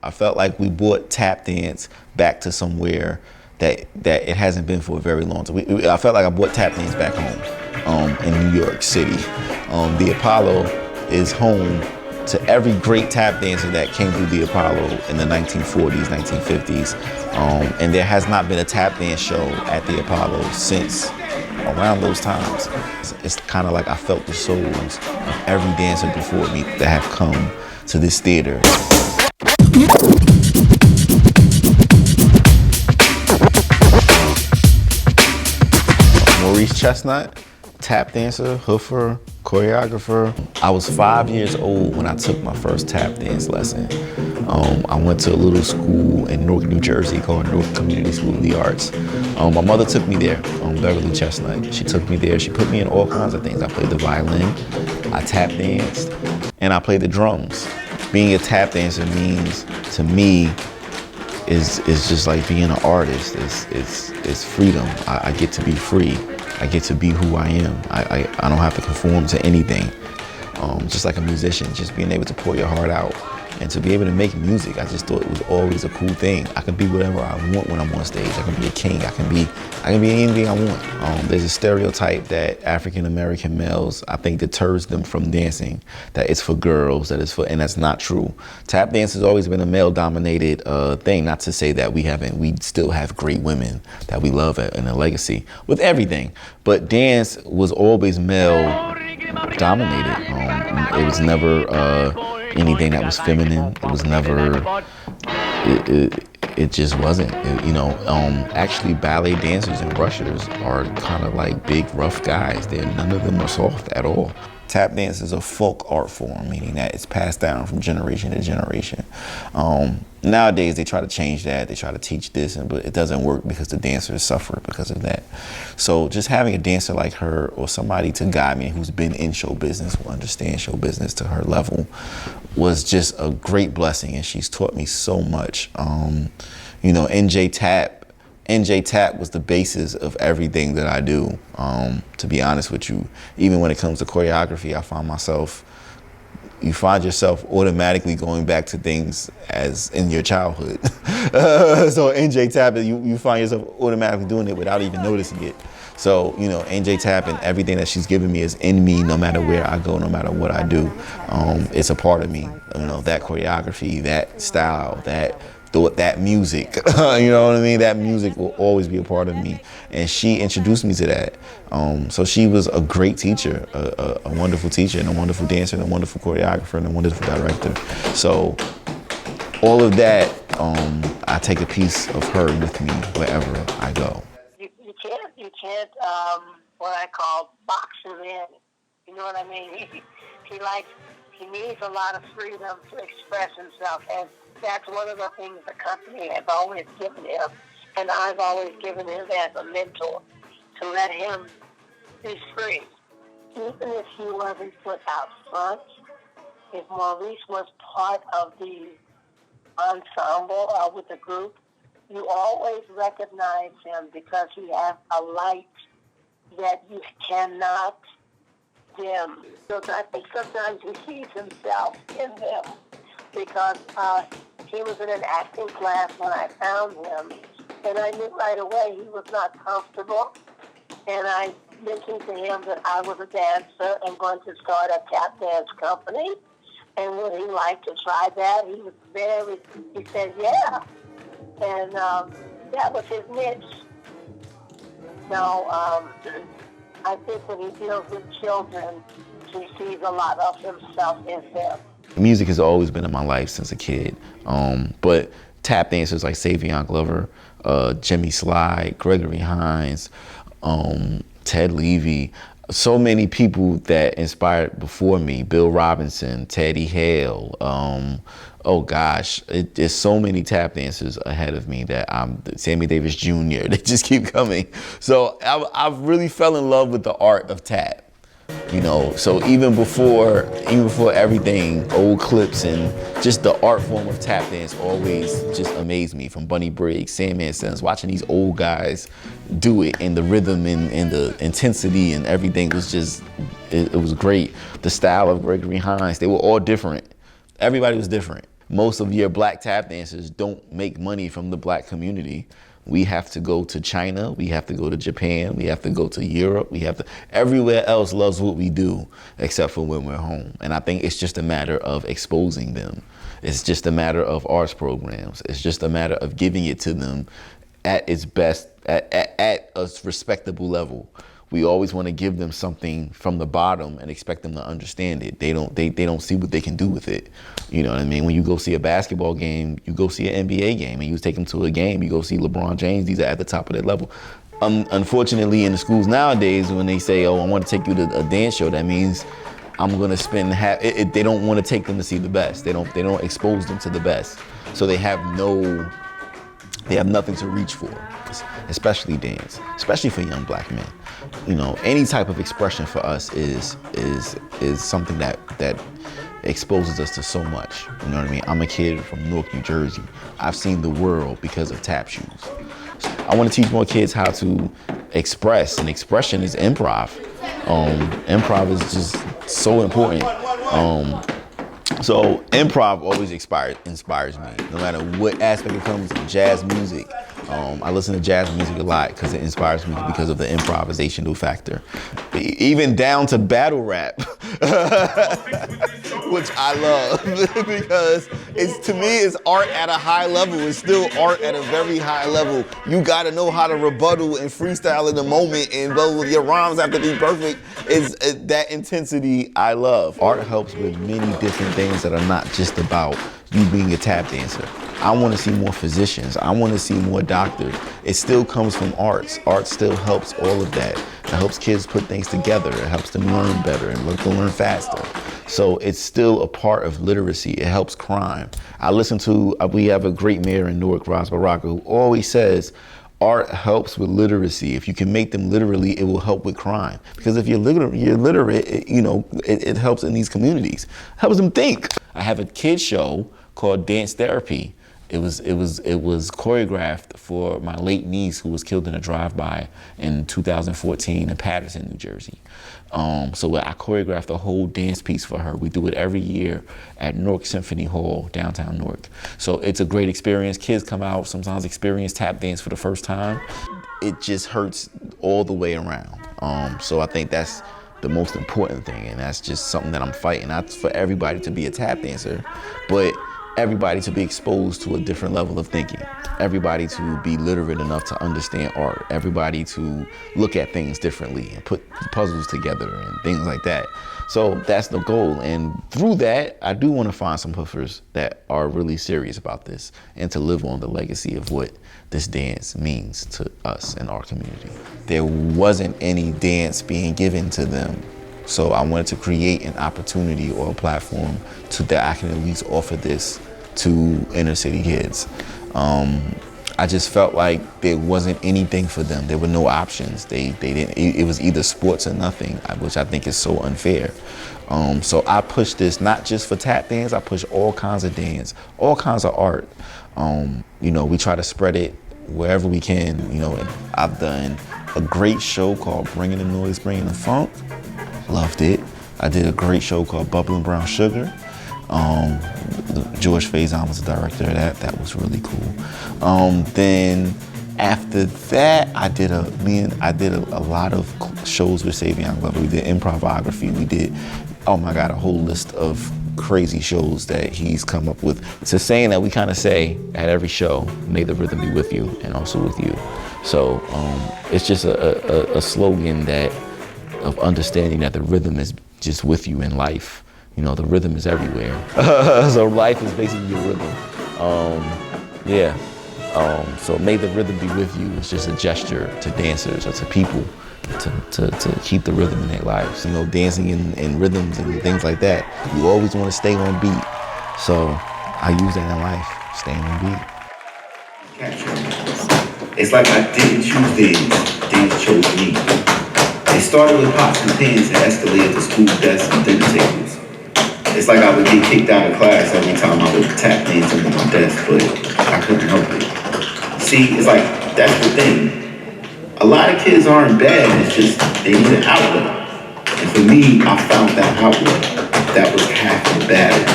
I felt like we brought tap dance back to somewhere that it hasn't been for a very long time. I felt like I brought tap dance back home in New York City. The Apollo is home to every great tap dancer that came through the Apollo in the 1940s, 1950s. And there has not been a tap dance show at the Apollo since around those times. It's kind of like I felt the souls of every dancer before me that have come to this theater. Maurice Chestnut, tap dancer, hoofer, choreographer. I was 5 years old when I took my first tap dance lesson. I went to a little school in Newark, New Jersey called Newark Community School of the Arts. My mother took me there, Beverly Chestnut. She took me there. She put me in all kinds of things. I played the violin, I tap danced, and I played the drums. Being a tap dancer means, to me, is just like being an artist. It's freedom. I get to be free. I get to be who I am. I don't have to conform to anything. Just like a musician, just being able to pour your heart out and to be able to make music, I just thought it was always a cool thing. I can be whatever I want when I'm on stage. I can be a king. I can be anything I want. There's a stereotype that African American males, I think, deters them from dancing. That it's for girls. And that's not true. Tap dance has always been a male-dominated thing. Not to say that we still have great women that we love in a legacy with everything. But dance was always male-dominated. It was never anything that was feminine. It was never. It just wasn't. Actually, ballet dancers and rushers are kind of like big, rough guys. None of them are soft at all. Tap dance is a folk art form, meaning that it's passed down from generation to generation. Nowadays, they try to change that. They try to teach this, but it doesn't work because the dancers suffer because of that. So just having a dancer like her or somebody to guide me who's been in show business, who understands show business to her level, was just a great blessing, and she's taught me so much. NJ Tap was the basis of everything that I do, to be honest with you. Even when it comes to choreography, you find yourself automatically going back to things as in your childhood. So NJ Tap, you find yourself automatically doing it without even noticing it. So, NJ Tap and everything that she's given me is in me no matter where I go, no matter what I do. It's a part of me, that choreography, that style, that music, you know what I mean? That music will always be a part of me. And she introduced me to that. So she was a great teacher, a wonderful teacher, and a wonderful dancer, and a wonderful choreographer, and a wonderful director. So all of that, I take a piece of her with me wherever I go. You can't what I call box him in. You know what I mean? He needs a lot of freedom to express himself, and that's one of the things the company has always given him, and I've always given him as a mentor, to let him be free. Even if he wasn't put out front, if Maurice was part of the ensemble with the group, you always recognize him because he has a light that you cannot dim. So I think sometimes he sees himself in them, because he was in an acting class when I found him, and I knew right away he was not comfortable, and I mentioned to him that I was a dancer and going to start a tap dance company, and would he like to try that? He said, yeah, and that was his niche. Now, I think when he deals with children, he sees a lot of himself in them. Music has always been in my life since a kid, but tap dancers like Savion Glover, Jimmy Sly, Gregory Hines, Ted Levy, so many people that inspired before me, Bill Robinson, Teddy Hale, there's so many tap dancers ahead of me that Sammy Davis Jr., they just keep coming. So I've really fell in love with the art of tap. So even before everything, old clips and just the art form of tap dance always just amazed me. From Bunny Briggs, Sandman Sons, watching these old guys do it, and the rhythm and the intensity and everything was just, it was great. The style of Gregory Hines, they were all different. Everybody was different. most of your black tap dancers don't make money from the black community. We have to go to China, we have to go to Japan, we have to go to Europe, everywhere else loves what we do except for when we're home. And I think it's just a matter of exposing them. It's just a matter of arts programs. It's just a matter of giving it to them at its best, at a respectable level. We always want to give them something from the bottom and expect them to understand it. They don't see what they can do with it. You know what I mean? When you go see a basketball game, you go see an NBA game, and you take them to a game, you go see LeBron James, these are at the top of their level. Unfortunately, in the schools nowadays, when they say, oh, I want to take you to a dance show, that means I'm gonna spend they don't want to take them to see the best. They don't expose them to the best. So they have nothing to reach for, especially dance, especially for young black men. You know, any type of expression for us is something that exposes us to so much. You know what I mean? I'm a kid from Newark, New Jersey. I've seen the world because of tap shoes. I want to teach more kids how to express, and expression is improv. Improv is just so important. So improv always inspires me, no matter what aspect it comes to. Jazz music, I listen to jazz music a lot because it inspires me because of the improvisational factor. Even down to battle rap, which I love because to me it's art at a high level. It's still art at a very high level. You gotta know how to rebuttal and freestyle in the moment, and your rhymes have to be perfect. It's that intensity I love. Art helps with many different things that are not just about you being a tap dancer. I want to see more physicians. I want to see more doctors. It still comes from arts. Art still helps all of that. It helps kids put things together. It helps them learn better and learn faster. So it's still a part of literacy. It helps crime. We have a great mayor in Newark, Ras Baraka, who always says, art helps with literacy. If you can make them literally, it will help with crime. Because if you're literate, it helps in these communities. It helps them think. I have a kids show called Dance Therapy. It was choreographed for my late niece who was killed in a drive-by in 2014 in Paterson, New Jersey. So I choreographed a whole dance piece for her. We do it every year at Newark Symphony Hall, downtown Newark. So it's a great experience. Kids come out, sometimes experience tap dance for the first time. It just hurts all the way around. So I think that's the most important thing, and that's just something that I'm fighting. Not for everybody to be a tap dancer, but everybody to be exposed to a different level of thinking. Everybody to be literate enough to understand art. Everybody to look at things differently and put puzzles together and things like that. So that's the goal. And through that, I do want to find some hoofers that are really serious about this and to live on the legacy of what this dance means to us in our community. There wasn't any dance being given to them. So I wanted to create an opportunity or a platform that I can at least offer this to inner city kids. I just felt like there wasn't anything for them. There were no options. They didn't. It was either sports or nothing, which I think is so unfair. So I push this not just for tap dance. I push all kinds of dance, all kinds of art. We try to spread it wherever we can. And I've done a great show called Bringing the Noise, Bringing the Funk. Loved it. I did a great show called Bubbling Brown Sugar. George Faison was the director of that. That was really cool. Then after that, I did a lot of shows with Savion Glover. We did Improvography. We did, oh my God, a whole list of crazy shows that he's come up with. It's a saying that we kind of say at every show, may the rhythm be with you and also with you. So it's just a slogan of understanding that the rhythm is just with you in life. The rhythm is everywhere. So life is basically your rhythm. So may the rhythm be with you. It's just a gesture to dancers or to people to keep the rhythm in their lives. Dancing in rhythms and things like that. You always want to stay on beat. So I use that in life, staying on beat. It's like I didn't choose dance chose me. It started with pots and pans and escalated to school desks and dinner tables. It's like I would get kicked out of class every time I would tap dance under my desk, but I couldn't help it. See, it's like, that's the thing. A lot of kids aren't bad, it's just they need an outlet. And for me, I found that outlet. That was half the battle.